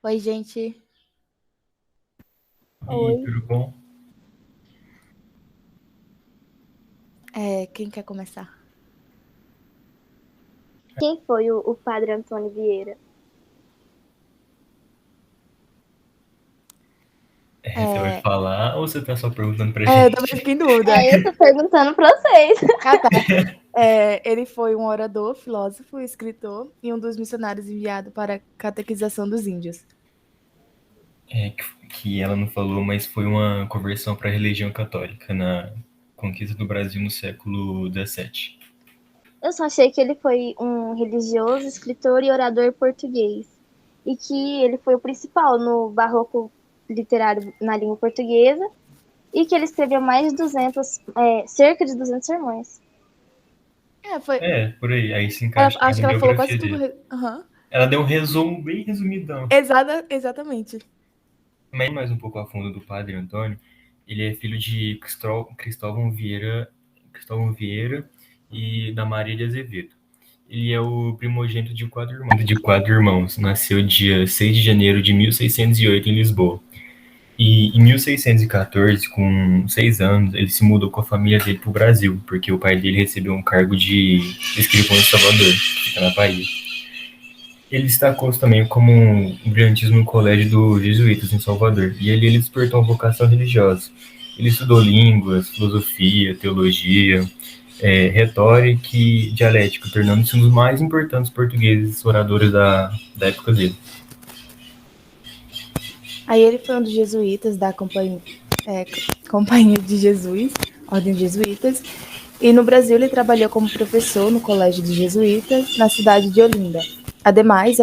Oi, gente. E Oi. tudo bom? Quem quer começar? Quem foi o padre Antônio Vieira? Você vai falar ou você tá só perguntando pra Eu também gente? fiquei em dúvida. Eu tô perguntando pra vocês. Ah, tá. Ele foi um orador, filósofo, escritor e um dos missionários enviado para a catequização dos índios. Que ela não falou, mas foi uma conversão para a religião católica na conquista do Brasil no século XVII. Eu só achei que ele foi um religioso, escritor e orador português. E que ele foi o principal no barroco literário na língua portuguesa. E que ele escreveu mais de 200, cerca de 200 sermões. Foi. Por aí. Aí se encaixa Acho na que ela falou quase biografia tudo. dele. Aham. Ela deu um resumo bem resumidão. Exatamente. Mas mais um pouco a fundo do Padre Antônio, ele é filho de Cristóvão Vieira e da Maria de Azevedo. Ele é o primogênito de quatro irmãos. Nasceu dia 6 de janeiro de 1608 em Lisboa. E em 1614, com 6 anos, ele se mudou com a família dele para o Brasil, porque o pai dele recebeu um cargo de escrivão em Salvador, que fica na Bahia. Ele destacou-se também como um brilhantismo no colégio dos jesuítas em Salvador, e ali ele despertou uma vocação religiosa. Ele estudou línguas, filosofia, teologia, retórica e dialética, tornando-se um dos mais importantes portugueses oradores da época dele. Aí ele foi um dos jesuítas da Companhia de Jesus, Ordem de Jesuítas. E no Brasil ele trabalhou como professor no Colégio de Jesuítas, na cidade de Olinda. Ademais,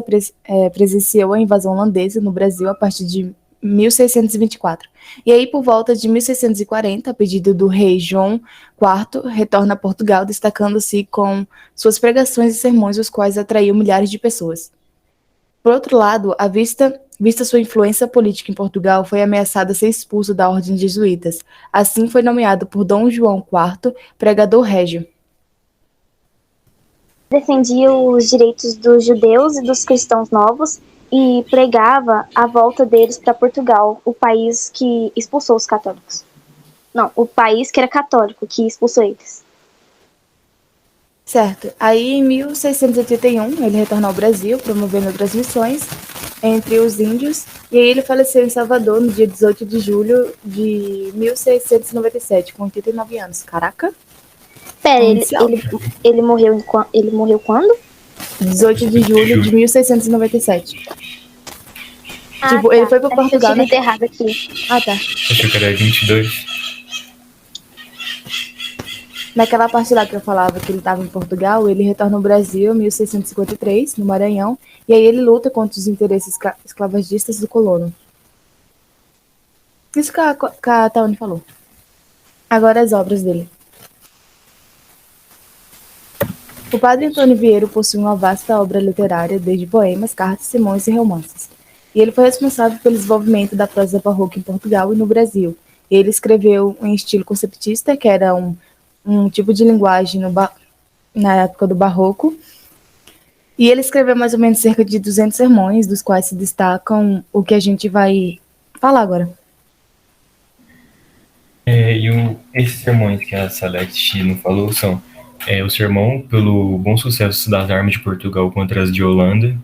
presenciou a invasão holandesa no Brasil a partir de 1624. E aí, por volta de 1640, a pedido do rei João IV, retorna a Portugal, destacando-se com suas pregações e sermões, os quais atraíam milhares de pessoas. Por outro lado, vista sua influência política em Portugal, foi ameaçado a ser expulso da ordem jesuítas. Assim, foi nomeado por Dom João IV pregador régio. Defendia os direitos dos judeus e dos cristãos novos e pregava a volta deles para Portugal, o país que expulsou os católicos. Não, o país que era católico, que expulsou eles. Certo. Aí, em 1681, ele retornou ao Brasil, promovendo outras missões entre os índios, e aí ele faleceu em Salvador no dia 18 de julho de 1697, com 89 anos. Caraca! Pera, ele, Inicial. ele, ele morreu quando? 18 de 18 de julho de julho. 1697. Ah, Tipo, ele tá. foi pro Acho que eu Portugal, tinha né? lido errado aqui. Ah, tá. Achei que era 22. Naquela parte lá que eu falava que ele estava em Portugal, ele retorna ao Brasil em 1653, no Maranhão, e aí ele luta contra os interesses esclavagistas do colono. Isso que a Taone falou. Agora as obras dele. O padre Antônio Vieira possui uma vasta obra literária, desde poemas, cartas, sermões e romances. E ele foi responsável pelo desenvolvimento da prosa barroca em Portugal e no Brasil. Ele escreveu em estilo conceptista, que era um tipo de linguagem na época do barroco. E ele escreveu mais ou menos cerca de 200 sermões, dos quais se destacam o que a gente vai falar agora. Esses sermões que a Salete não falou são o sermão pelo bom sucesso das armas de Portugal contra as de Holanda,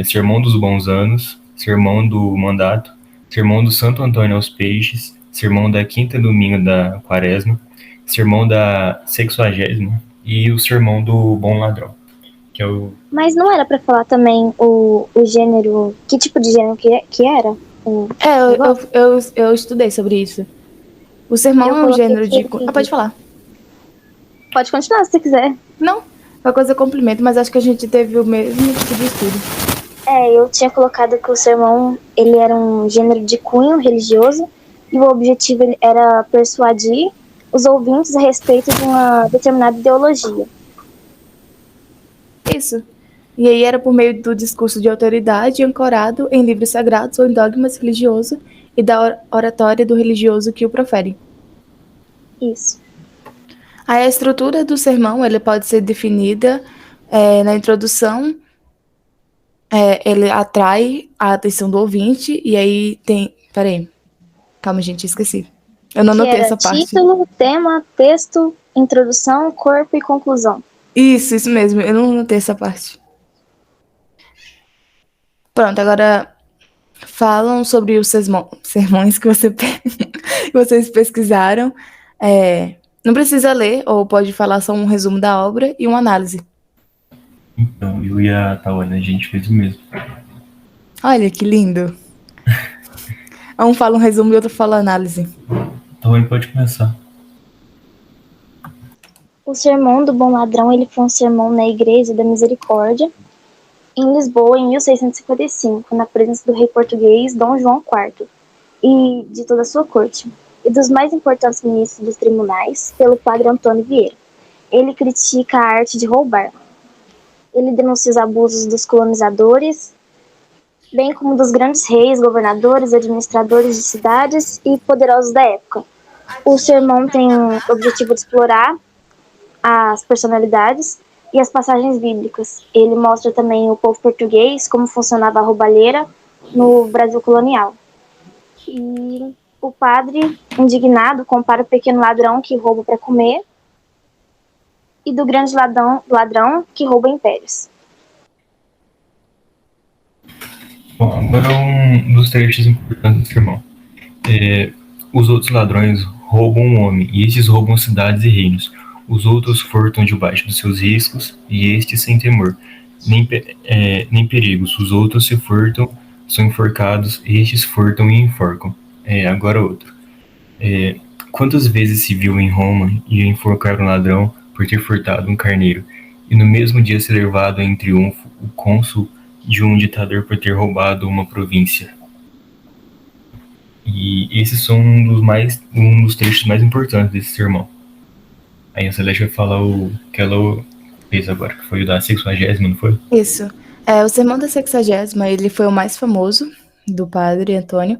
sermão dos bons anos, sermão do mandato, sermão do Santo Antônio aos Peixes, sermão da quinta domingo da quaresma, sermão da sexuagésima e o sermão do bom ladrão, que é o... Mas não era pra falar também o gênero. Que tipo de gênero que era? O negócio? Eu estudei sobre isso. O sermão Eu é um coloquei gênero que de. Ah, ele. pode falar. Pode continuar se você quiser. Não, uma coisa complemento, mas acho que a gente teve o mesmo tipo de estudo. Eu tinha colocado que o sermão ele era um gênero de cunho religioso e o objetivo era persuadir os ouvintes a respeito de uma determinada ideologia. Isso. E aí era por meio do discurso de autoridade ancorado em livros sagrados ou em dogmas religiosos e da oratória do religioso que o profere. Isso. Aí a estrutura do sermão ele pode ser definida na introdução ele atrai a atenção do ouvinte, e aí tem... Peraí, calma, gente, esqueci. Eu não Que anotei era essa parte. título, tema, texto, introdução, corpo e conclusão. Isso mesmo, eu não anotei essa parte. Pronto, agora falam sobre os sermões que que vocês pesquisaram. Não precisa ler, ou pode falar só um resumo da obra e uma análise. Então, eu e a Tawana, a gente fez o mesmo. Olha, que lindo. Um fala um resumo e outro fala análise. Tawana pode começar. O Sermão do Bom Ladrão, ele foi um sermão na Igreja da Misericórdia, em Lisboa, em 1655, na presença do rei português Dom João IV e de toda a sua corte, e dos mais importantes ministros dos tribunais, pelo padre Antônio Vieira. Ele critica a arte de roubar. Ele denuncia os abusos dos colonizadores, bem como dos grandes reis, governadores, administradores de cidades e poderosos da época. O sermão tem o objetivo de explorar as personalidades e as passagens bíblicas. Ele mostra também o povo português, como funcionava a roubalheira no Brasil colonial. E o padre, indignado, compara o pequeno ladrão que rouba para comer e do grande ladrão que rouba impérios. Bom, agora um dos trechos importantes do sermão. Os outros ladrões roubam um homem, e estes roubam cidades e reinos. Os outros furtam debaixo dos seus riscos, e estes sem temor, nem perigos. Os outros se furtam, são enforcados, estes furtam e enforcam. Agora outro. Quantas vezes se viu em Roma e enforcar um ladrão por ter furtado um carneiro, e no mesmo dia ser levado em triunfo o cônsul de um ditador por ter roubado uma província. E esses são um dos trechos mais importantes desse sermão. Aí a Celeste vai falar o que ela fez agora, que foi o da 60ª, não foi? Isso. O sermão da 60ª, ele foi o mais famoso do padre Antônio,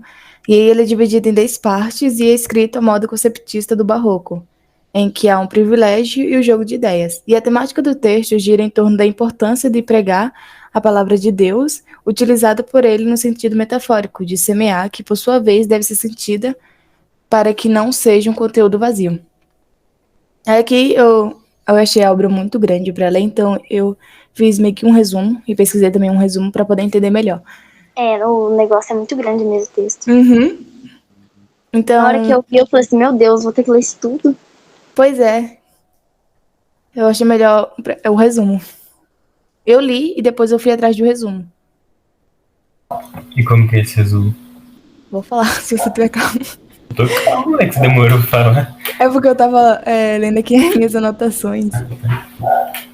e ele é dividido em 10 partes e é escrito a modo conceptista do barroco, em que há um privilégio e o jogo de ideias. E a temática do texto gira em torno da importância de pregar a palavra de Deus, utilizada por ele no sentido metafórico, de semear, que por sua vez deve ser sentida para que não seja um conteúdo vazio. Aqui eu achei a obra muito grande para ler, então eu fiz meio que um resumo e pesquisei também um resumo para poder entender melhor. O negócio é muito grande mesmo, o texto. Uhum. Então, na hora que eu vi, eu falei assim, meu Deus, vou ter que ler isso tudo? Pois é. Eu achei melhor o resumo. Eu li e depois eu fui atrás do resumo. E como que é esse resumo? Vou falar, se você tiver calma. Tô calmo, que você demorou pra falar. É porque eu tava lendo aqui as minhas anotações.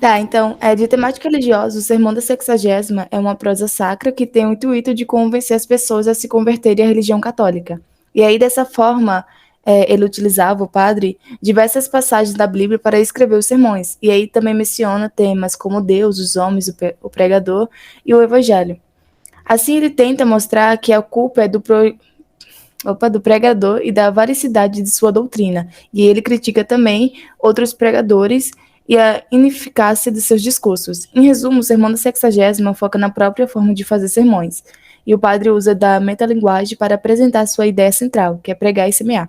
Tá, então, de temática religiosa, o Sermão da 60ª é uma prosa sacra que tem o intuito de convencer as pessoas a se converterem à religião católica. E aí, dessa forma, ele utilizava, o padre, diversas passagens da Bíblia para escrever os sermões. E aí também menciona temas como Deus, os homens, o pregador e o evangelho. Assim, ele tenta mostrar que a culpa é do pregador e da variedade de sua doutrina. E ele critica também outros pregadores e a ineficácia de seus discursos. Em resumo, o Sermão da 60ª foca na própria forma de fazer sermões. E o padre usa da metalinguagem para apresentar sua ideia central, que é pregar e semear.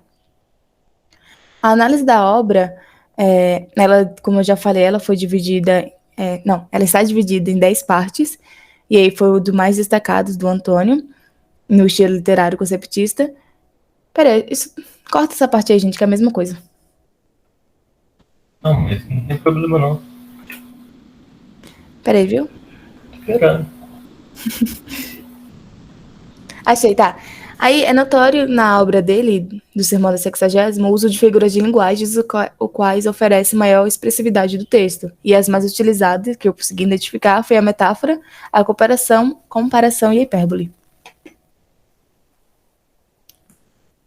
A análise da obra, ela, como eu já falei, ela foi dividida... ela está dividida em 10 partes, e aí foi o dos mais destacados do Antônio, no estilo literário conceptista. Peraí, corta essa parte aí, gente, que é a mesma coisa. Não, mas não tem problema não. Peraí, viu? Esperando. Achei, tá. Aí é notório na obra dele, do Sermão da 60ª, o uso de figuras de linguagens, o quais oferece maior expressividade do texto. E as mais utilizadas, que eu consegui identificar, foi a metáfora, a comparação e a hipérbole.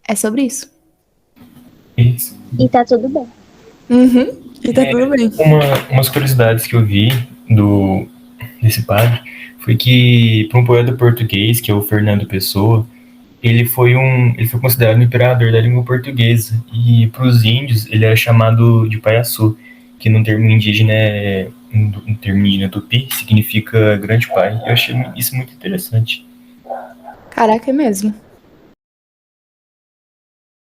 É sobre isso. Isso. E tá tudo bem. Uhum, e tá tudo bem. Umas curiosidades que eu vi desse padre foi que, para um poeta português, que é o Fernando Pessoa, ele foi considerado o imperador da língua portuguesa. E para os índios, ele era chamado de Paiaçu, que no termo indígena é um termo indígena tupi, significa grande pai. Eu achei isso muito interessante. Caraca, é mesmo.